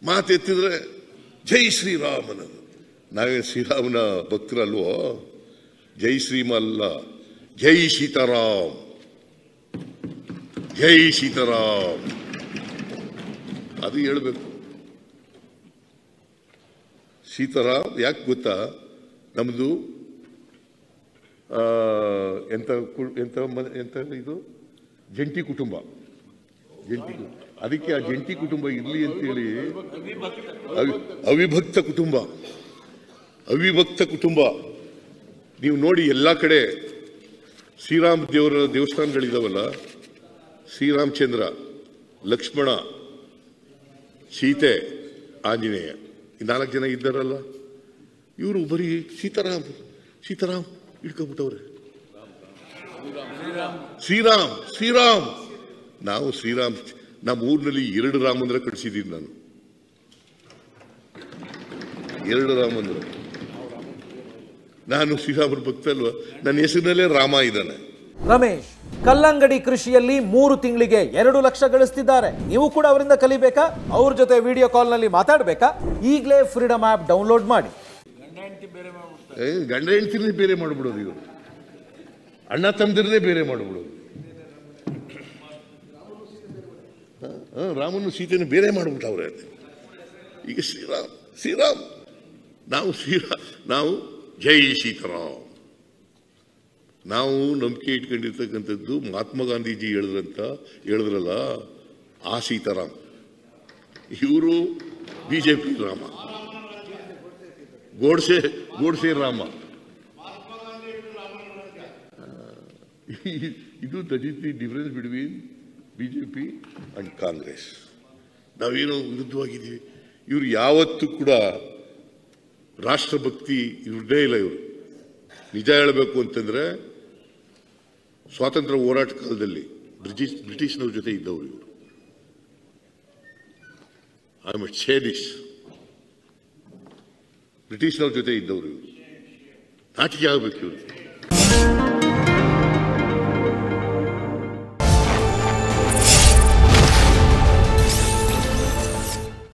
ಮಾತೆತ್ತಿದ್ರೆ ಜೈ ಶ್ರೀರಾಮ್ ಅನ್ನೋದು. ನಾವೇ ಶ್ರೀರಾಮನ ಭಕ್ತರಲ್ವೋ? ಜೈ ಶ್ರೀಮ ಅಲ್ಲ, ಜೈ ಸೀತಾರಾಮ್, ಜೈ ಸೀತಾರಾಮ್ ಅದು ಹೇಳ್ಬೇಕು. ಸೀತಾರಾಮ್ ಯಾಕೆ ಗೊತ್ತಾ? ನಮ್ದು ಎಂತ ಇದು ಜಂಟಿ ಕುಟುಂಬ. ಅದಕ್ಕೆ ಆ ಜಂಟಿ ಕುಟುಂಬ ಇರಲಿ ಅಂತೇಳಿ ಅವಿಭಕ್ತ ಕುಟುಂಬ. ನೀವು ನೋಡಿ ಎಲ್ಲ ಕಡೆ ಶ್ರೀರಾಮ ದೇವರ ದೇವಸ್ಥಾನಗಳಿದಾವಲ್ಲ, ಶ್ರೀರಾಮಚಂದ್ರ, ಲಕ್ಷ್ಮಣ, ಸೀತೆ, ಆಂಜನೇಯ, ಈ 4 ಜನ ಇದ್ದಾರಲ್ಲ, ಇವರು ಬರೀ ಸೀತಾರಾಮ್ ಇಟ್ಕೊಬಿಟ್ಟವ್ರೆ. ಶ್ರೀರಾಮ್ ನಾವು ಶ್ರೀರಾಮ್. ನಮ್ಮ ಊರಿನಲ್ಲಿ 2 ರಾಮ ಮಂದಿರ ಕಟ್ಟಿಸಿದ್ದೀನಿ ನಾನು. 2 ರಾಮ ಮಂದಿರ. ನಾನು ಶ್ರೀರಾಮರ ಭಕ್ತ ಅಲ್ವಾ, ನನ್ನ ಹೆಸರಿನಲ್ಲೇ ರಾಮ ಇದ್ದಾನೆ. ರಮೇಶ್ ಕಲ್ಲಂಗಡಿ ಕೃಷಿಯಲ್ಲಿ 3 ತಿಂಗಳಿಗೆ 2 ಲಕ್ಷ ಗಳಿಸ್ತಿದ್ದಾರೆ. ನೀವು ಕೂಡ ಅವರಿಂದ ಕಲಿಬೇಕಾ? ಅವ್ರ ಜೊತೆ ವಿಡಿಯೋ ಕಾಲ್ ನಲ್ಲಿ ಮಾತಾಡಬೇಕಾ? ಈಗಲೇ ಫ್ರೀಡಮ್ ಆಪ್ ಡೌನ್ಲೋಡ್ ಮಾಡಿ. ಗಂಡ ಹೆಂಡತಿನೇ ಬೇರೆ ಮಾಡ್ಬಿಡೋದು, ಇವರು ಅಣ್ಣ ತಮ್ಮದಿರನ್ನೇ ಬೇರೆ ಮಾಡ್ಬಿಡೋದು. ರಾಮನು ಸೀತೆಯನ್ನು ಬೇರೆ ಮಾಡ್ಬಿಟ್ಟವ್ರೆ. ಈಗ ಶ್ರೀರಾಮ್ ನಾವು ಜೈ ಸೀತಾರಾಮ್. ನಾವು ನಂಬಿಕೆ ಇಟ್ಕೊಂಡಿರ್ತಕ್ಕಂಥದ್ದು ಮಹಾತ್ಮ ಗಾಂಧೀಜಿ ಹೇಳಿದ್ರಲ್ಲ, ಆ ಸೀತಾರಾಮ್. ಇವರು ಬಿಜೆಪಿ ರಾಮ, ಗೋಡ್ಸೆ ರಾಮ. ಇದು that is the difference between BJP and Congress. ನಾವೇನೋ ವಿರುದ್ಧವಾಗಿದ್ದೀವಿ. ಇವರು ಯಾವತ್ತೂ ಕೂಡ ರಾಷ್ಟ್ರಭಕ್ತಿ ಇವ್ರದೇ ಇಲ್ಲ. ಇವರು ನಿಜ ಹೇಳಬೇಕು ಅಂತಂದ್ರೆ, ಸ್ವಾತಂತ್ರ್ಯ ಹೋರಾಟ ಕಾಲದಲ್ಲಿ ಬ್ರಿಟಿಷ್ನವ್ರ ಜೊತೆ ಇದ್ದವರು ಇವರು. ಐ ಮಸ್ಟ್ ಸೇ ದಿಸ್, ಬ್ರಿಟಿಷ್ನವ್ರ ಜೊತೆ ಇದ್ದವರು ಇವರು. ನಾಚಿಕೆ ಆಗಬೇಕು ಇವರು.